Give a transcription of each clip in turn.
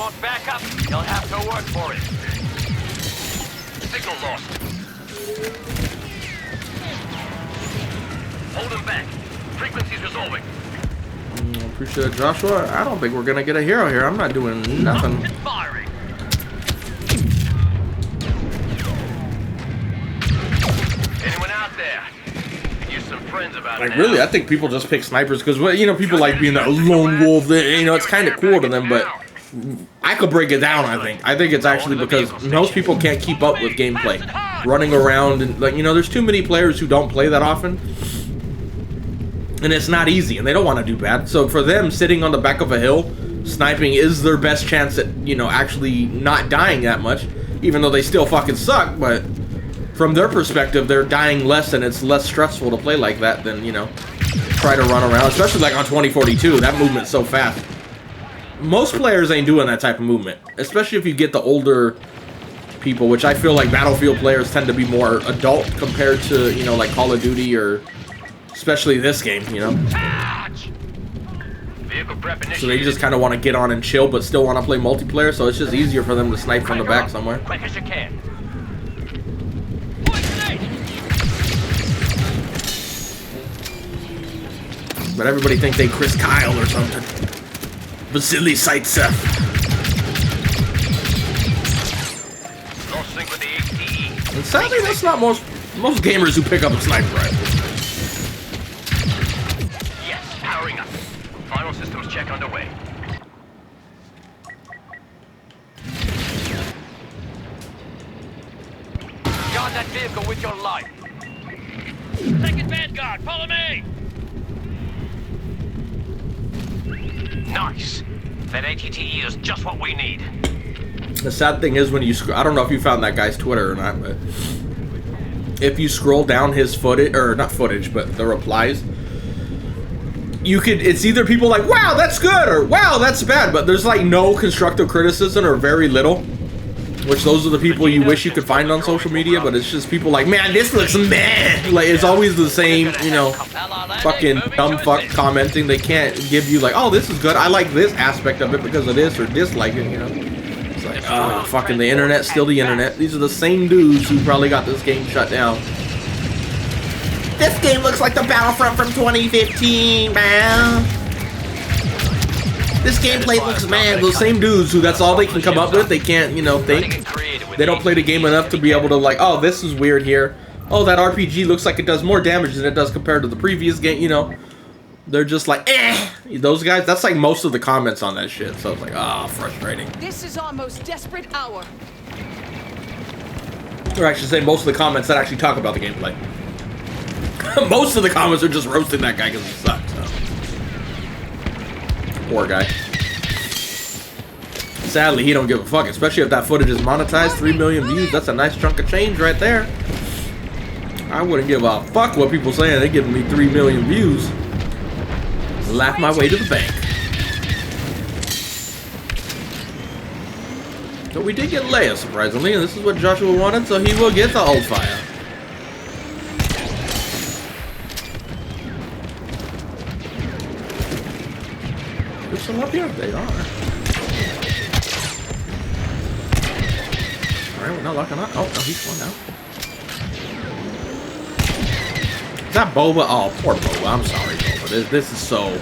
want backup? You'll have to work for it. Signal lost. Hold him back. Frequency's resolving. Appreciate it, Joshua. I don't think we're gonna get a hero here. I'm not doing nothing. Firing. Anyone out there? Use some friends about it. Like, really, I think people just pick snipers because, you know, people like being a lone wolf. You know, it's kind of cool to them, but I could break it down, I think. I think it's actually because most people can't keep up with gameplay. Running around and, like, you know, there's too many players who don't play that often. And it's not easy, and they don't want to do bad. So for them, sitting on the back of a hill, sniping is their best chance at, you know, actually not dying that much. Even though they still fucking suck, but from their perspective, they're dying less, and it's less stressful to play like that than, you know, try to run around. Especially like on 2042, that movement's so fast. Most players ain't doing that type of movement. Especially if you get the older people, which I feel like Battlefield players tend to be more adult compared to, you know, like Call of Duty or... especially this game, you know. So they just kind of want to get on and chill, but still want to play multiplayer. So it's just easier for them to snipe from the back somewhere. Quick as you can. But everybody thinks they Chris Kyle or something. Vasily Zaitsev. And sadly, that's not most gamers who pick up a sniper rifle. Final systems check underway. Guard that vehicle with your life. Second Vanguard, follow me! Nice. That ATTE is just what we need. The sad thing is when you scroll, I don't know if you found that guy's Twitter or not, but if you scroll down his footage, or not footage, but the replies, you could, it's either people like, wow, that's good, or wow, that's bad, but there's like no constructive criticism or very little, which those are the people you wish you could find on social media, but it's just people like, man, this looks meh. Like, it's always the same, you know, fucking dumb fuck commenting. They can't give you like, oh, this is good, I like this aspect of it because of this, or dislike it, you know. It's like, oh, fucking the internet's still the internet. These are the same dudes who probably got this game shut down. This game looks like the Battlefront from 2015, man. This gameplay looks, man, those same dudes who that's all they can come up with. They can't, you know, think. They don't play the game enough to be able to like, oh, this is weird here. Oh, that RPG looks like it does more damage than it does compared to the previous game, you know. They're just like, eh. Those guys, that's like most of the comments on that shit. So it's like, ah, oh, frustrating. This is our most desperate hour. Or I should say most of the comments that actually talk about the gameplay. Most of the comments are just roasting that guy because he sucks. So. Poor guy. Sadly, he don't give a fuck, especially if that footage is monetized. 3 million views, that's a nice chunk of change right there. I wouldn't give a fuck what people saying. They're giving me 3 million views. Laugh my way to the bank. So we did get Leia, surprisingly, and this is what Joshua wanted, so he will get the old fire. There's some up here. They are. Alright, we're not locking up. Oh, no, he's one now. Is that Boba? Oh, poor Boba. I'm sorry, Boba. This is so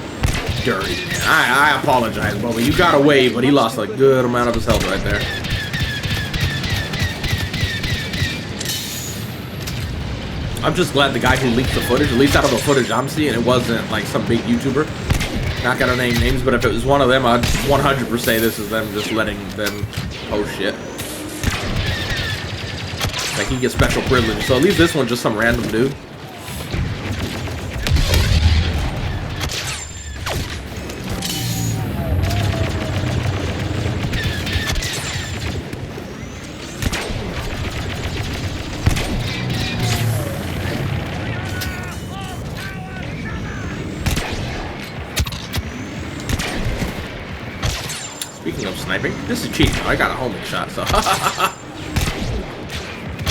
dirty, man. I apologize, Boba. You got away, but he lost a good amount of his health right there. I'm just glad the guy who leaked the footage, at least out of the footage I'm seeing, it wasn't like some big YouTuber. Not gonna name names, but if it was one of them, I'd 100% say this is them just letting them post shit. Like, he gets special privilege. So at least this one's just some random dude. Speaking of sniping, this is cheap. I got a homing shot, so.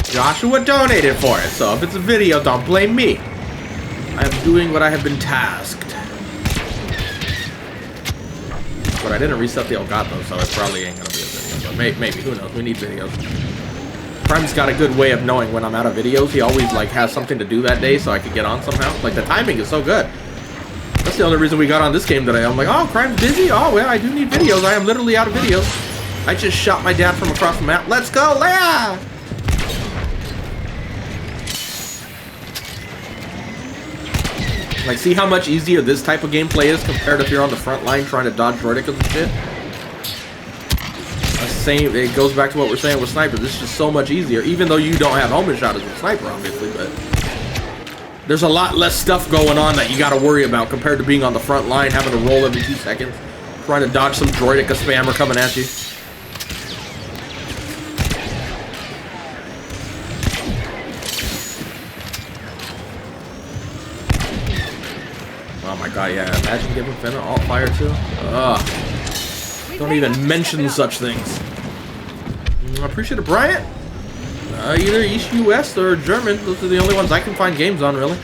Joshua donated for it, so if it's a video, don't blame me. I am doing what I have been tasked. but I didn't reset the Elgato, so it probably ain't gonna be a video. But maybe, who knows? We need videos. Prime's got a good way of knowing when I'm out of videos. He always like has something to do that day, so I could get on somehow. Like the timing is so good. That's the only reason we got on this game today. I'm like, oh, Prime's busy. Oh well, I do need videos. I am literally out of videos. I just shot my dad from across the map. Let's go, Leia! Like, see how much easier this type of gameplay is compared if you're on the front line trying to dodge verticals and shit? The same, it goes back to what we're saying with snipers. It's just so much easier, even though you don't have homing shot as a sniper, obviously, but there's a lot less stuff going on that you gotta worry about compared to being on the front line, having to roll every 2 seconds, trying to dodge some droidica spammer coming at you. Oh my god, yeah, imagine giving Finn an alt fire too. Ugh. Don't even mention such things. I appreciate it, Bryant. Either East US or German. Those are the only ones I can find games on, really.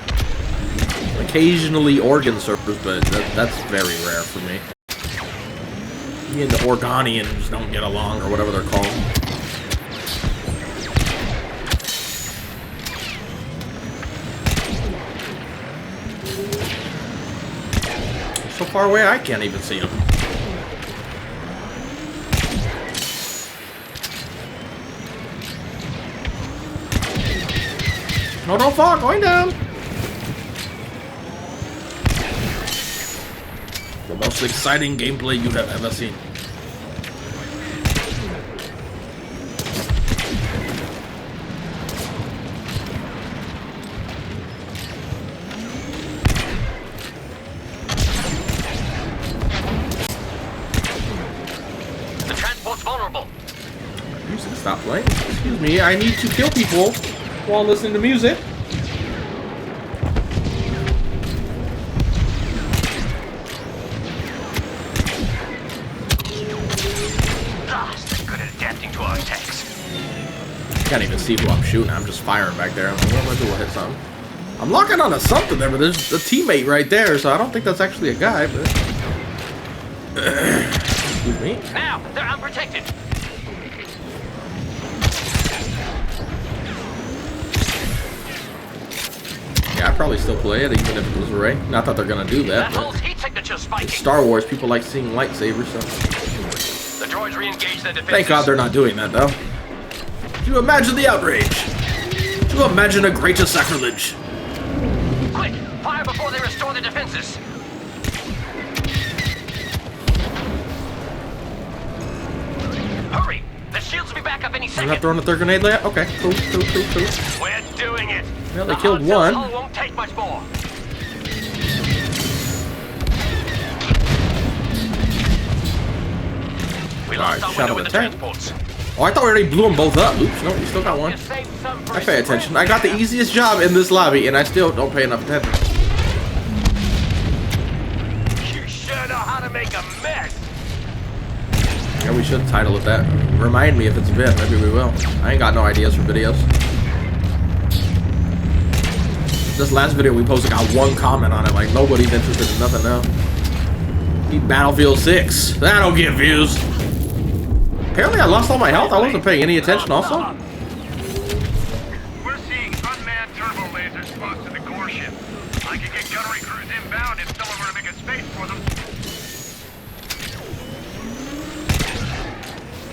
Occasionally Oregon servers, but that's very rare for me. Me and the Oregonians don't get along, or whatever they're called. So far away, I can't even see them. No, don't fall, going down. The most exciting gameplay you have ever seen. Stop playing. Excuse me, I need to kill people while listening to music. Good at adapting to our attacks. Can't even see who I'm shooting. I'm just firing back there. I'm like, what am I doing? Hit something. I'm locking on to something there, but there's a teammate right there, so I don't think that's actually a guy, but excuse me. Now they're unprotected. Yeah, I'd probably still play it, even if it was Ray. Not that they're gonna do that, but it's Star Wars. People like seeing lightsabers, so. The droids re-engage their defenses. Thank God they're not doing that, though. Do you imagine the outrage? Do you imagine a greater sacrilege? Quick! Fire before they restore their defenses! Hurry! The shields will be back up any second. You're not throwing a third grenade yet? Okay, cool. We're doing it! Well, they killed one. Hull won't take much more. We lost our window with the transports. Oh, I thought we already blew them both up. Oops, no, we still got one. I pay attention. I got the easiest job in this lobby, and I still don't pay enough attention. You sure know how to make a mess. Yeah, we should title it that. Remind me if it's a bit. Maybe we will. I ain't got no ideas for videos. This last video we posted got one comment on it. Like, nobody's interested in nothing now. Need Battlefield 6. That'll get views. Apparently I lost all my health. I wasn't paying any attention also. We're seeing unmanned turbo lasers close to the core ship. I can get gunnery crews inbound if someone were to make a space for them.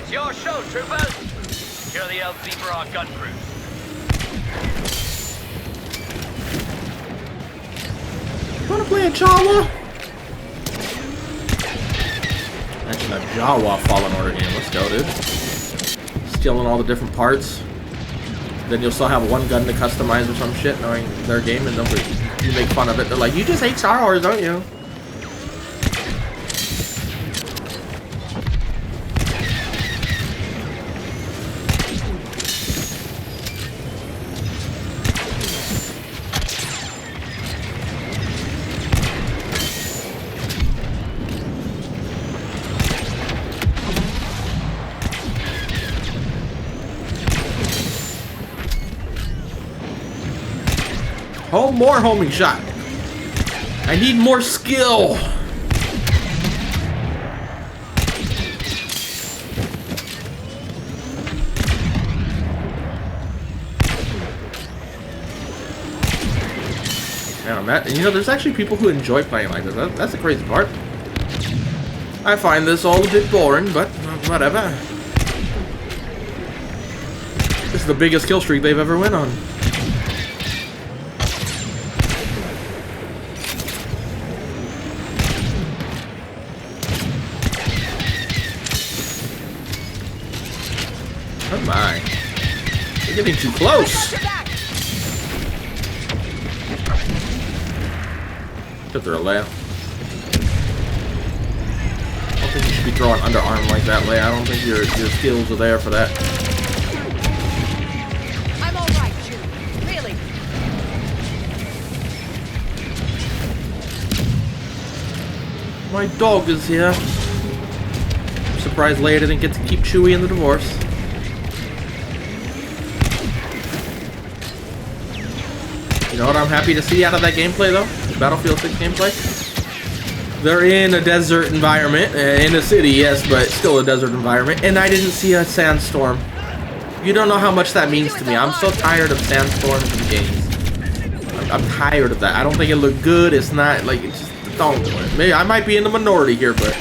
It's your show, troopers. Secure the LZ for our gun crews. Wanna play a Jawa? Imagine a Jawa Fallen Order game. Let's go, dude. Stealing all the different parts. Then you'll still have one gun to customize or some shit, knowing their game, and you make fun of it. They're like, you just hate Star Wars, don't you? Oh, more homing shot. I need more skill. on that. And you know, there's actually people who enjoy playing like this. That's the crazy part. I find this all a bit boring, but whatever. This is the biggest kill streak they've ever went on. Oh my. They're getting too close. Took her a Leia. I don't think you should be throwing underarm like that, Leia. I don't think your skills are there for that. I'm alright, Jude. Really. My dog is here. I'm surprised Leia didn't get to keep Chewie in the divorce. You know what I'm happy to see out of that gameplay, though? Battlefield 6 gameplay. They're in a desert environment, in a city, yes, but still a desert environment, and I didn't see a sandstorm. You don't know how much that means to me. I'm so tired of sandstorms in games. I'm tired of that. I don't think it looked good. It's not, like, it's just, don't do it. Maybe I might be in the minority here, but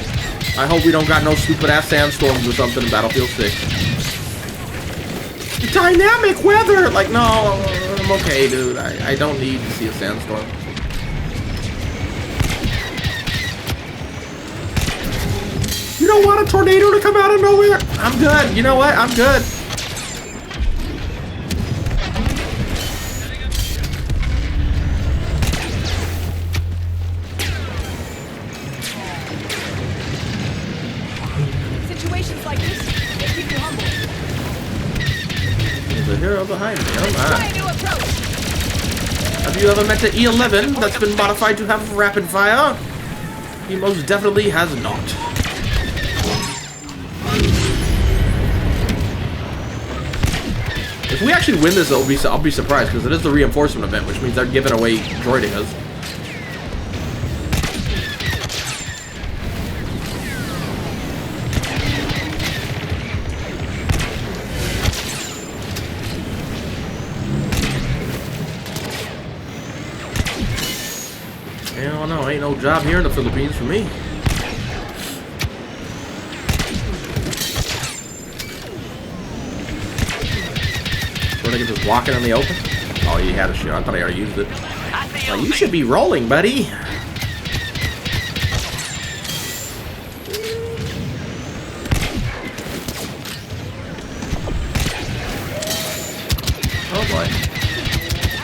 I hope we don't got no stupid-ass sandstorms or something in Battlefield 6. Dynamic weather! Like, no, I'm okay, dude. I don't need to see a sandstorm. You don't want a tornado to come out of nowhere? I'm good. You know what? I'm good. Situations like this, they keep you humble. There's a hero behind me. Oh Try my. a new approach. Have you ever met the E11 that's been modified to have rapid fire? He most definitely has not. If we actually win this, I'll be surprised because it is the reinforcement event, which means they're giving away droiding us. Hell no, ain't no job here in the Philippines for me. Where they can just walk it in the open? Oh, he had a shot. I thought I already used it. Well, you should be rolling, buddy. Oh boy. I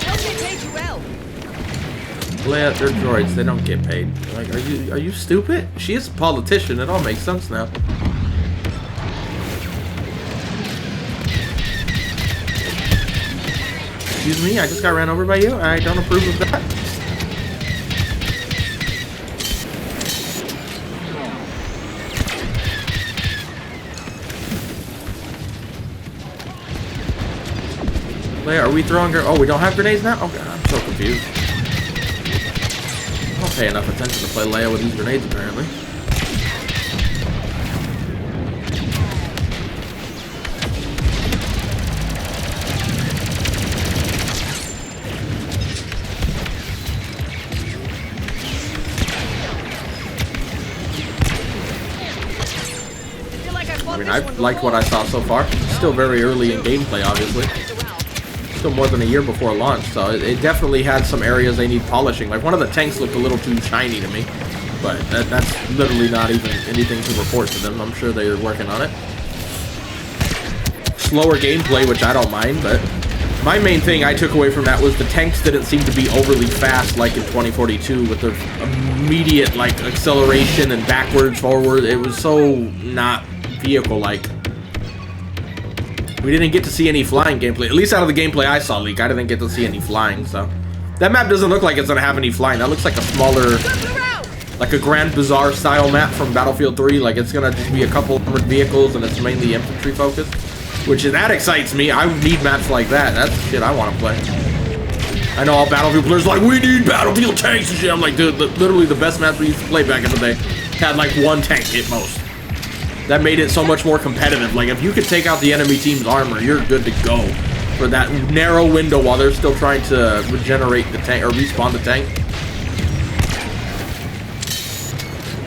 hope they paid you well. Leia, they're droids. They don't get paid. Like, are you stupid? She is a politician. It all makes sense now. Excuse me, I just got ran over by you. I don't approve of that. Leia, are we throwing her? Oh, we don't have grenades now? Oh god, I'm so confused. I don't pay enough attention to play Leia with these grenades, apparently. I mean, I've liked what I saw so far. Still very early in gameplay, obviously. Still more than a year before launch, so it definitely had some areas they need polishing. Like, one of the tanks looked a little too shiny to me, but that's literally not even anything to report to them. I'm sure they're working on it. Slower gameplay, which I don't mind, but my main thing I took away from that was the tanks didn't seem to be overly fast like in 2042 with their immediate, like, acceleration and backwards, forward. It was so not vehicle-like. We didn't get to see any flying gameplay. At least out of the gameplay I saw leak, I didn't get to see any flying, so. That map doesn't look like it's gonna have any flying. That looks like a smaller, like a Grand Bazaar style map from Battlefield 3. Like, it's gonna just be a couple armored vehicles and it's mainly infantry focused. Which, that excites me. I need maps like that. That's the shit I want to play. I know all Battlefield players are like, we need Battlefield tanks and shit. I'm like, dude, literally the best maps we used to play back in the day had like one tank at most. That made it so much more competitive. Like, if you could take out the enemy team's armor, you're good to go for that narrow window while they're still trying to regenerate the tank or respawn the tank.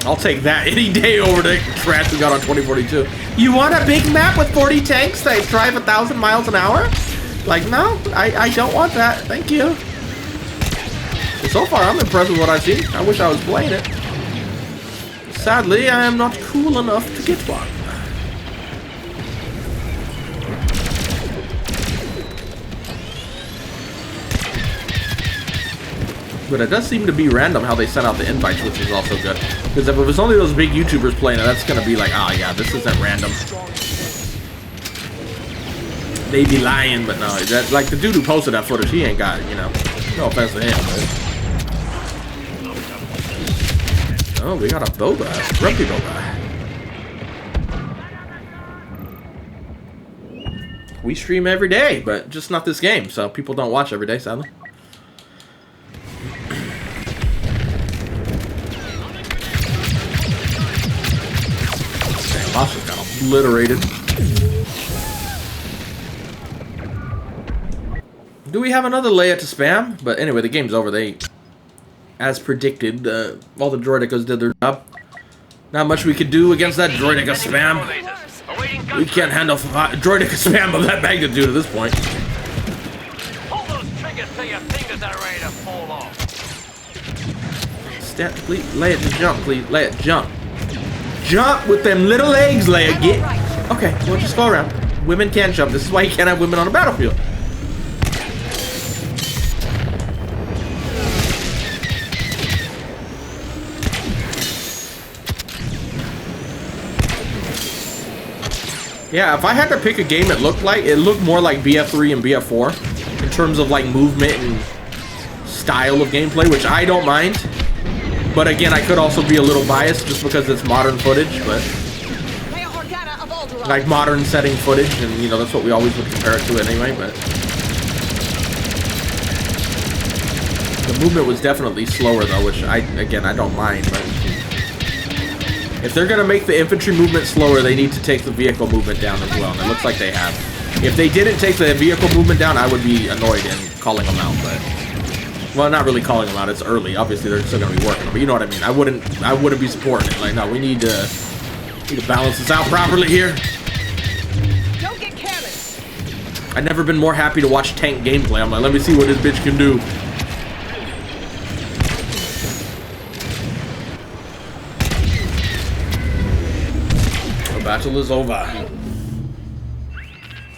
I'll take that any day over the trash we got on 2042. You want a big map with 40 tanks that drive 1,000 miles an hour? Like, no, I don't want that. Thank you. So far, I'm impressed with what I've seen. I wish I was playing it. Sadly, I am not cool enough to get one. But it does seem to be random how they sent out the invites, which is also good. Because if it was only those big YouTubers playing it, that's going to be like, oh yeah, this isn't random. They be lying, but no. That, like the dude who posted that footage, he ain't got it, you know. No offense to him, but... Oh, we got a boba. Grumpy boba. We stream every day, but just not this game, so people don't watch every day, sadly. Damn, boss just got obliterated. Do we have another Leia to spam? But anyway, the game's over. They... As predicted, all the droidicas did their job. Not much we could do against that droidica spam. We can't handle droidica spam of that magnitude at this point. Pull those triggers till your fingers are ready to fall off. Please, Leia, just jump, please. Leia, jump. Jump with them little legs, Leia. Get. Okay, we'll just go around. Women can jump. This is why you can't have women on a battlefield. Yeah, if I had to pick a game it looked more like BF3 and BF4 in terms of like movement and style of gameplay, which I don't mind. But again, I could also be a little biased just because it's modern footage, but like modern setting footage, and you know, that's what we always would compare it to anyway, but the movement was definitely slower though, which I don't mind, but if they're going to make the infantry movement slower, they need to take the vehicle movement down as well. And it looks like they have. If they didn't take the vehicle movement down, I would be annoyed and calling them out. But, well, not really calling them out. It's early. Obviously, they're still going to be working. But you know what I mean. I wouldn't be supporting it. Like, no, we need to balance this out properly here. Don't get careless. I've never been more happy to watch tank gameplay. I'm like, let me see what this bitch can do. Battle is over.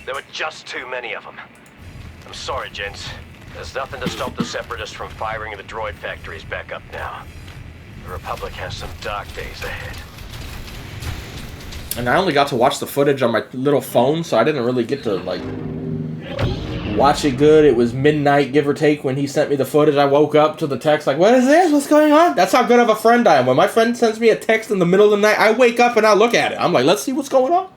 There were just too many of them. I'm sorry, gents. There's nothing to stop the Separatists from firing the droid factories back up now. The Republic has some dark days ahead. And I only got to watch the footage on my little phone, so I didn't really get to, like, watch it good. It was midnight, give or take, when he sent me the footage. I woke up to the text like, what is this? What's going on? That's how good of a friend I am. When my friend sends me a text in the middle of the night, I wake up and I look at it. I'm like, let's see what's going on.